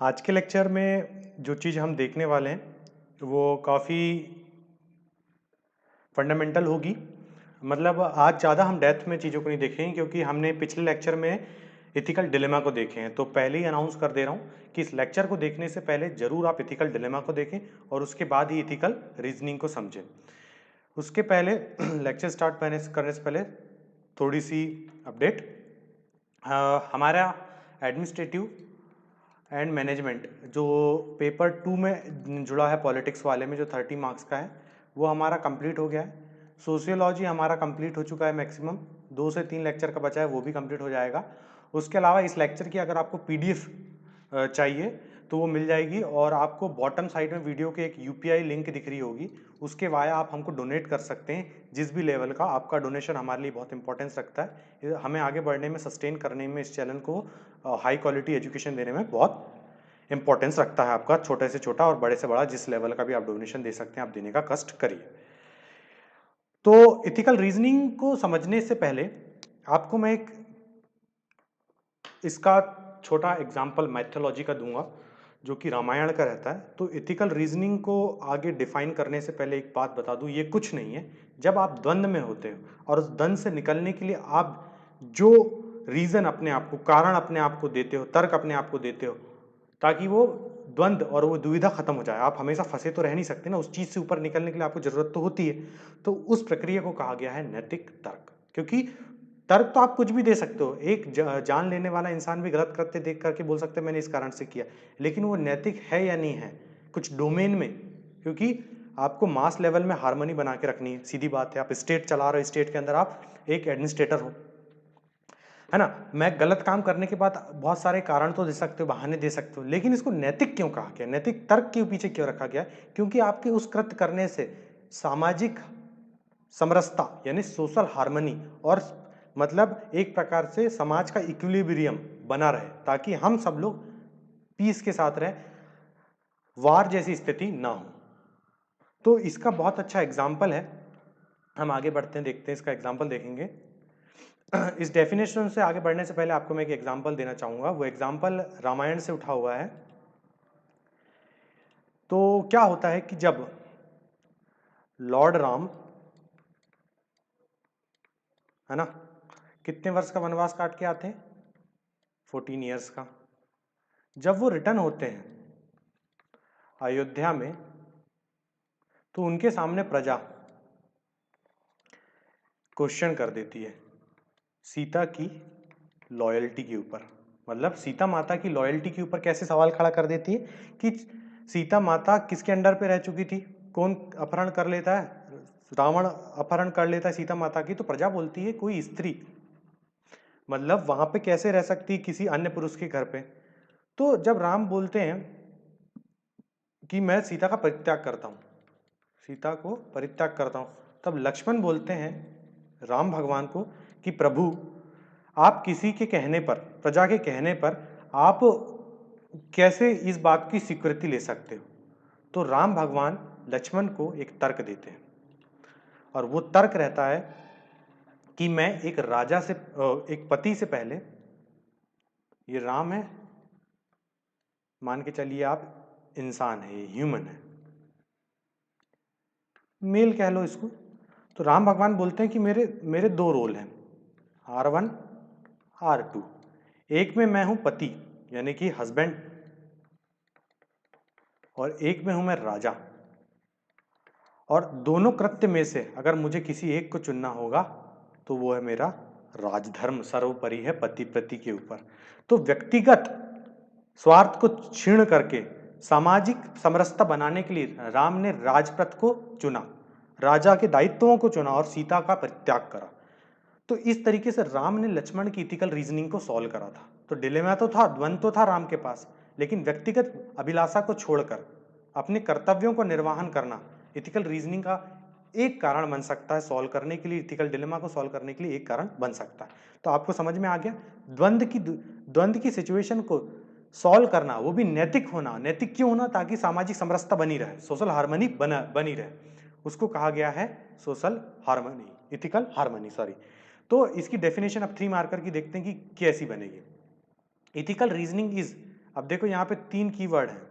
आज के लेक्चर में जो चीज़ हम देखने वाले हैं वो काफ़ी फंडामेंटल होगी। मतलब आज ज़्यादा हम डेप्थ में चीज़ों को नहीं देखेंगे क्योंकि हमने पिछले लेक्चर में इथिकल डिलेमा को देखे हैं। तो पहले ही अनाउंस कर दे रहा हूँ कि इस लेक्चर को देखने से पहले ज़रूर आप इथिकल डिलेमा को देखें और उसके बाद ही इथिकल रीजनिंग को समझें। उसके पहले लेक्चर स्टार्ट करने से पहले थोड़ी सी अपडेट। हमारा एडमिनिस्ट्रेटिव एंड मैनेजमेंट जो पेपर 2 में जुड़ा है पॉलिटिक्स वाले में, जो 30 मार्क्स का है, वो हमारा कंप्लीट हो गया है। सोशियोलॉजी हमारा कंप्लीट हो चुका है, मैक्सिमम 2 से 3 लेक्चर का बचा है, वो भी कंप्लीट हो जाएगा। उसके अलावा इस लेक्चर की अगर आपको पीडीएफ चाहिए तो वो मिल जाएगी और आपको बॉटम साइड में वीडियो के एक यूपीआई लिंक दिख रही होगी, उसके वाया आप हमको डोनेट कर सकते हैं। जिस भी लेवल का आपका डोनेशन हमारे लिए बहुत इंपॉर्टेंस रखता है, हमें आगे बढ़ने में, सस्टेन करने में, इस चैनल को हाई क्वालिटी एजुकेशन देने में बहुत इंपॉर्टेंस रखता है आपका। छोटे से छोटा और बड़े से बड़ा जिस लेवल का भी आप डोनेशन दे सकते हैं, आप देने का कष्ट करिए। तो इथिकल रीजनिंग को समझने से पहले आपको मैं एक इसका छोटा एग्जाम्पल मैथोलॉजी का दूंगा जो कि रामायण का रहता है। तो इथिकल रीजनिंग को आगे डिफाइन करने से पहले एक बात बता दूं, ये कुछ नहीं है। जब आप द्वंद्व में होते हो और उस द्वंद्व से निकलने के लिए आप जो रीजन अपने आप को, कारण अपने आप को देते हो, तर्क अपने आप को देते हो, ताकि वो द्वंद्व और वो दुविधा खत्म हो जाए। आप हमेशा फंसे तो रह नहीं सकते ना, उस चीज से ऊपर निकलने के लिए आपको जरूरत तो होती है। तो उस प्रक्रिया को कहा गया है नैतिक तर्क। क्योंकि तर्क तो आप कुछ भी दे सकते हो, एक जान लेने वाला इंसान भी गलत करते देख करके बोल सकते हैं मैंने इस कारण से किया, लेकिन वो नैतिक है या नहीं है कुछ डोमेन में। क्योंकि आपको मास लेवल में हार्मनी बना के रखनी है, सीधी बात है। आप स्टेट चला रहे हो, स्टेट के अंदर आप एक एडमिनिस्ट्रेटर हो, है ना। मैं गलत काम करने के बाद बहुत सारे कारण तो दे सकते हो, बहाने दे सकते हो, लेकिन इसको नैतिक क्यों कहा गया, नैतिक तर्क के पीछे क्यों रखा गया? क्योंकि आपके उस कृत्य करने से सामाजिक समरसता यानी सोशल हार्मनी और मतलब एक प्रकार से समाज का इक्विलिब्रियम बना रहे, ताकि हम सब लोग पीस के साथ रहे, वार जैसी स्थिति ना हो। तो इसका बहुत अच्छा एग्जाम्पल है, हम आगे बढ़ते हैं, देखते हैं इसका एग्जाम्पल देखेंगे। इस डेफिनेशन से आगे बढ़ने से पहले आपको मैं एक एग्जाम्पल देना चाहूंगा। वो एग्जाम्पल रामायण से उठा हुआ है। तो क्या होता है कि जब लॉर्ड राम, है ना, कितने वर्ष का वनवास काट के आते हैं? 14 ईयर्स का। जब वो रिटर्न होते हैं अयोध्या में, तो उनके सामने प्रजा क्वेश्चन कर देती है सीता की लॉयल्टी के ऊपर। मतलब सीता माता की लॉयल्टी के ऊपर कैसे सवाल खड़ा कर देती है कि सीता माता किसके अंडर पे रह चुकी थी, कौन अपहरण कर लेता है, रावण अपहरण कर लेता है सीता माता की, तो प्रजा बोलती है कोई स्त्री, मतलब वहां पे कैसे रह सकती किसी अन्य पुरुष के घर पे। तो जब राम बोलते हैं कि मैं सीता का परित्याग करता हूं, सीता को परित्याग करता हूं, तब लक्ष्मण बोलते हैं राम भगवान को कि प्रभु, आप किसी के कहने पर, प्रजा के कहने पर आप कैसे इस बात की स्वीकृति ले सकते हो? तो राम भगवान लक्ष्मण को एक तर्क देते हैं और वो तर्क रहता है कि मैं एक राजा से, एक पति से पहले, ये राम है, मान के चलिए आप इंसान है, ये ह्यूमन है, मेल कह लो इसको। तो राम भगवान बोलते हैं कि मेरे मेरे दो रोल हैं, R1 R2। एक में मैं हूं पति यानी कि हस्बैंड, और एक में हूं मैं राजा। और दोनों कृत्य में से अगर मुझे किसी एक को चुनना होगा तो वो है मेरा राजधर्म, सर्वोपरि है पति प्रति के ऊपर। तो व्यक्तिगत स्वार्थ को क्षीण करके सामाजिक समरसता बनाने के लिए राम ने राजपथ को चुना, राजा के दायित्वों को चुना और सीता का परित्याग करा। तो इस तरीके से राम ने लक्ष्मण की इथिकल रीजनिंग को सॉल्व करा था। तो डिलेमा तो था, द्वंद्व तो था राम के पास, लेकिन व्यक्तिगत अभिलाषा को छोड़कर अपने कर्तव्यों को निर्वहन करना इथिकल रीजनिंग का एक कारण बन सकता है सॉल्व करने के लिए, इथिकल डिलेमा को सॉल्व करने के लिए एक कारण बन सकता है। तो आपको समझ में आ गया, द्वंद्व की सिचुएशन को सॉल्व करना, वो भी नैतिक होना। नैतिक क्यों होना? ताकि सामाजिक समरसता बनी रहे, सोशल हार्मनी बनी रहे, उसको कहा गया है social harmony, ethical harmony, sorry. तो इसकी डेफिनेशन अब 3 मार्कर की देखते हैं कि कैसी बनेगी। इथिकल रीजनिंग इज अब देखो यहाँ पे 3 कीवर्ड हैं,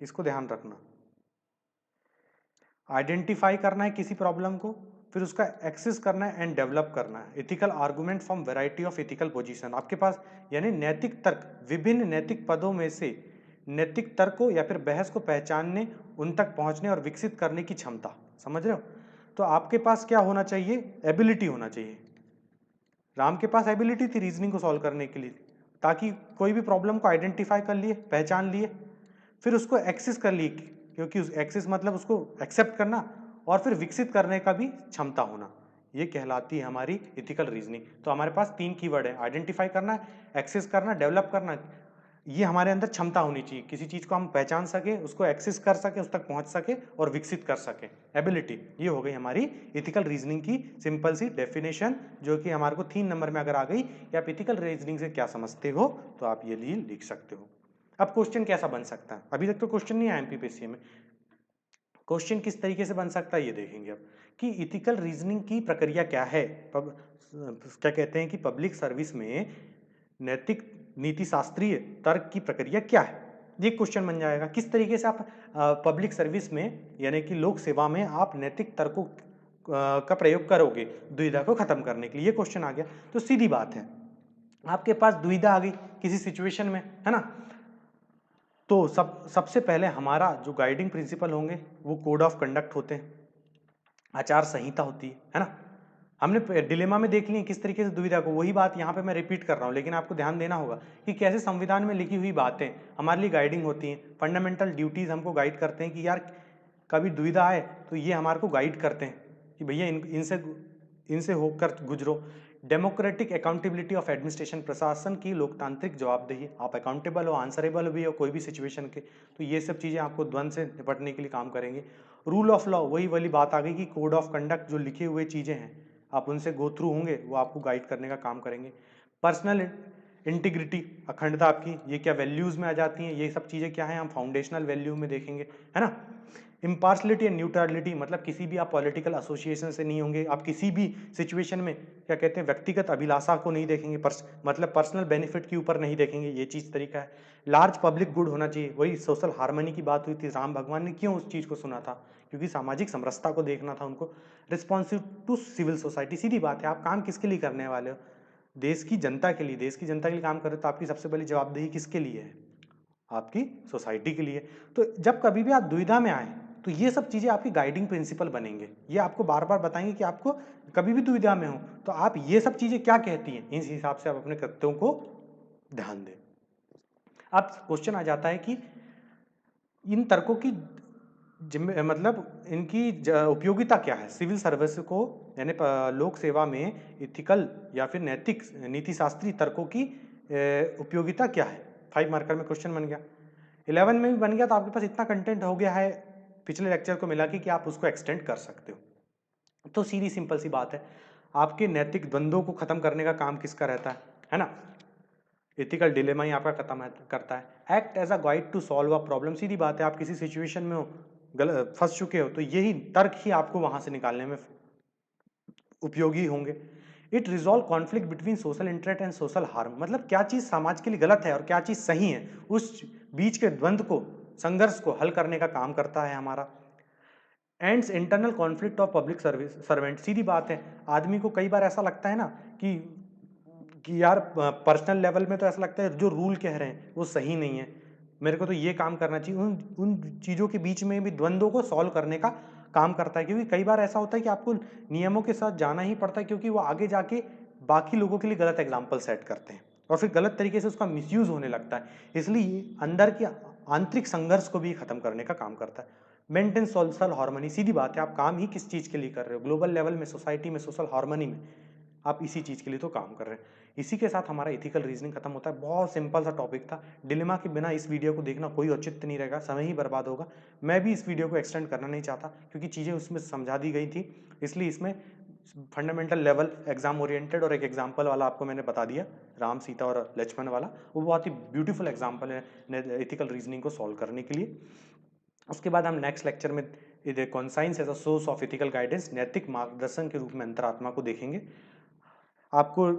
इसको ध्यान रखना। आइडेंटिफाई करना है किसी प्रॉब्लम को, फिर उसका एक्सेस करना है एंड डेवलप करना है। Ethical argument from variety of ethical position, आपके पास यानी नैतिक तर्क, विभिन्न नैतिक पदों में से नैतिक तर्कों या फिर बहस को पहचानने, उन तक पहुंचने और विकसित करने की क्षमता। समझ रहे हो? तो आपके पास क्या होना चाहिए? एबिलिटी होना चाहिए। राम के पास एबिलिटी थी रीजनिंग को सॉल्व करने के लिए, ताकि कोई भी प्रॉब्लम को आइडेंटिफाई कर लिए, पहचान लिए, फिर उसको एक्सेस कर लिए, क्योंकि उस एक्सेस मतलब उसको एक्सेप्ट करना, और फिर विकसित करने का भी क्षमता होना। ये कहलाती है हमारी एथिकल रीजनिंग। तो हमारे पास 3 कीवर्ड है, आइडेंटिफाई करना, एक्सेस करना, डेवलप करना। ये हमारे अंदर क्षमता होनी चाहिए, किसी चीज को हम पहचान सके, उसको एक्सेस कर सके, उस तक पहुंच सके और विकसित कर सके। एबिलिटी, ये हो गई हमारी एथिकल रीजनिंग की सिंपल सी डेफिनेशन, जो कि हमारे को 3 नंबर में अगर आ गई कि आप एथिकल रीजनिंग से क्या समझते हो, तो आप ये लिए लिख सकते हो। अब क्वेश्चन कैसा बन सकता है? अभी तक तो क्वेश्चन नहीं आया एमपीपीएससी में। क्वेश्चन किस तरीके से बन सकता है ये देखेंगे अब, कि एथिकल रीजनिंग की प्रक्रिया क्या है। क्या कहते हैं कि पब्लिक सर्विस में नैतिक नीति शास्त्रीय तर्क की प्रक्रिया क्या है, ये क्वेश्चन बन जाएगा। किस तरीके से आप पब्लिक सर्विस में यानी कि लोक सेवा में आप नैतिक तर्कों का प्रयोग करोगे दुविधा को खत्म करने के लिए, ये क्वेश्चन आ गया। तो सीधी बात है, आपके पास दुविधा आ गई किसी सिचुएशन में, है ना, तो सबसे पहले हमारा जो गाइडिंग प्रिंसिपल होंगे वो कोड ऑफ कंडक्ट होते हैं, आचार संहिता होती है ना। हमने डिलेमा में देख ली किस तरीके से दुविधा को, वही बात यहाँ पे मैं रिपीट कर रहा हूँ, लेकिन आपको ध्यान देना होगा कि कैसे संविधान में लिखी हुई बातें हमारे लिए गाइडिंग होती हैं। फंडामेंटल ड्यूटीज हमको गाइड करते हैं कि यार कभी दुविधा आए तो ये हमारे को गाइड करते हैं कि भैया इनसे होकर गुजरो। डेमोक्रेटिक अकाउंटेबिलिटी ऑफ एडमिनिस्ट्रेशन, प्रशासन की लोकतांत्रिक जवाबदेही, आप अकाउंटेबल हो, आंसरेबल भी हो कोई भी सिचुएशन के, तो ये सब चीज़ें आपको द्वंद्व से निपटने के लिए काम करेंगे। रूल ऑफ लॉ, वही वाली बात आ गई कि कोड ऑफ कंडक्ट जो लिखे हुए चीज़ें हैं आप उनसे गो थ्रू होंगे, वो आपको गाइड करने का काम करेंगे। पर्सनल इंटीग्रिटी, अखंडता आपकी, ये क्या वैल्यूज़ में आ जाती हैं, ये सब चीज़ें क्या हैं हम फाउंडेशनल वैल्यू में देखेंगे, है ना। इम्पार्शलिटी एंड न्यूट्रलिटी, मतलब किसी भी आप पॉलिटिकल एसोसिएशन से नहीं होंगे, आप किसी भी सिचुएशन में क्या कहते हैं व्यक्तिगत अभिलाषा को नहीं देखेंगे, मतलब पर्सनल बेनिफिट के ऊपर नहीं देखेंगे, ये चीज़ तरीका है। लार्ज पब्लिक गुड होना चाहिए, वही सोशल हार्मनी की बात हुई थी, राम भगवान ने क्यों उस चीज़ को सुना था, क्योंकि सामाजिक समरसता को देखना था उनको। रिस्पॉन्सिव टू सिविल सोसाइटी, सीधी बात है, आप काम किसके लिए करने वाले हो, देश की जनता के लिए, देश की जनता के लिए काम कर रहे हो, तो आपकी सबसे पहली जवाबदेही किसके लिए है, आपकी सोसाइटी के लिए। तो जब कभी भी आप दुविधा में आए तो ये सब चीज़ें आपकी गाइडिंग प्रिंसिपल बनेंगे, ये आपको बार बार बताएंगे कि आपको कभी भी दुविधा में हो तो आप ये सब चीज़ें क्या कहती हैं, इस हिसाब से आप अपने कृत्यों को ध्यान दें। अब क्वेश्चन आ जाता है कि इन तर्कों की मतलब इनकी उपयोगिता क्या है सिविल सर्विस को, यानी लोक सेवा में इथिकल या फिर नैतिक नीति शास्त्रीय तर्कों की उपयोगिता क्या है। 5 मार्कर में क्वेश्चन बन गया, 11 में भी बन गया, तो आपके पास इतना कंटेंट हो गया है पिछले लेक्चर को मिला के कि आप उसको एक्सटेंड कर सकते हो। तो सीधी सिंपल सी बात है, आपके नैतिक द्वंद्वों को खत्म करने का काम किसका रहता है ना, एथिकल डिलेमा ही आपका खत्म करता है। Act as a guide to solve a problem, सीधी बात है, आप किसी सिचुएशन में हो, फंस चुके हो, तो यही तर्क ही आपको वहां से निकालने में उपयोगी होंगे। It resolve conflict between social interest and social harm, मतलब क्या चीज समाज के लिए गलत है और क्या चीज सही है, उस बीच के द्वंद्व को, संघर्ष को हल करने का काम करता है हमारा। Ends internal conflict of public service servant, सीधी बात है, आदमी को कई बार ऐसा लगता है ना कि यार पर्सनल लेवल में तो ऐसा लगता है जो रूल कह रहे हैं वो सही नहीं है, मेरे को तो ये काम करना चाहिए, उन चीज़ों के बीच में भी द्वंद्वों को सॉल्व करने का काम करता है। क्योंकि कई बार ऐसा होता है कि आपको नियमों के साथ जाना ही पड़ता है, क्योंकि वो आगे जाके बाकी लोगों के लिए गलत एग्जाम्पल सेट करते हैं और फिर गलत तरीके से उसका मिसयूज होने लगता है, इसलिए अंदर की आंतरिक संघर्ष को भी खत्म करने का काम करता है। मेंटेन सोशल हार्मनी, सीधी बात है, आप काम ही किस चीज़ के लिए कर रहे हो, ग्लोबल लेवल में, सोसाइटी में, सोशल हार्मनी में, आप इसी चीज़ के लिए तो काम कर रहे हैं। इसी के साथ हमारा एथिकल रीजनिंग खत्म होता है। बहुत सिंपल सा टॉपिक था, डिलेमा के बिना इस वीडियो को देखना कोई औचित्य नहीं रहेगा, समय ही बर्बाद होगा। मैं भी इस वीडियो को एक्सटेंड करना नहीं चाहता क्योंकि चीज़ें उसमें समझा दी गई थी, इसलिए इसमें फंडामेंटल लेवल, एग्जाम ओरिएंटेड और एक एग्जाम्पल वाला आपको मैंने बता दिया, राम सीता और लक्ष्मण वाला, वो बहुत ही ब्यूटीफुल एग्जाम्पल है एथिकल रीजनिंग को सॉल्व करने के लिए। उसके बाद हम नेक्स्ट लेक्चर में conscience as a source of ethical guidance, नैतिक मार्गदर्शन के रूप में अंतरात्मा को देखेंगे। आपको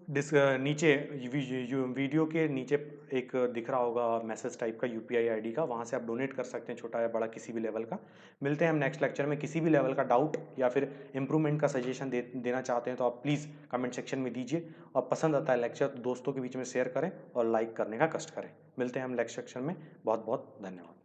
नीचे वीडियो के नीचे एक दिख रहा होगा मैसेज टाइप का यूपीआई आईडी का, वहाँ से आप डोनेट कर सकते हैं, छोटा या बड़ा किसी भी लेवल का। मिलते हैं हम नेक्स्ट लेक्चर में। किसी भी लेवल का डाउट या फिर इम्प्रूवमेंट का सजेशन देना चाहते हैं तो आप प्लीज़ कमेंट सेक्शन में दीजिए, और पसंद आता है लेक्चर तो दोस्तों के बीच में शेयर करें और लाइक करने का कष्ट करें। मिलते हैं हम नेक्स्ट सेक्शन में। बहुत बहुत धन्यवाद।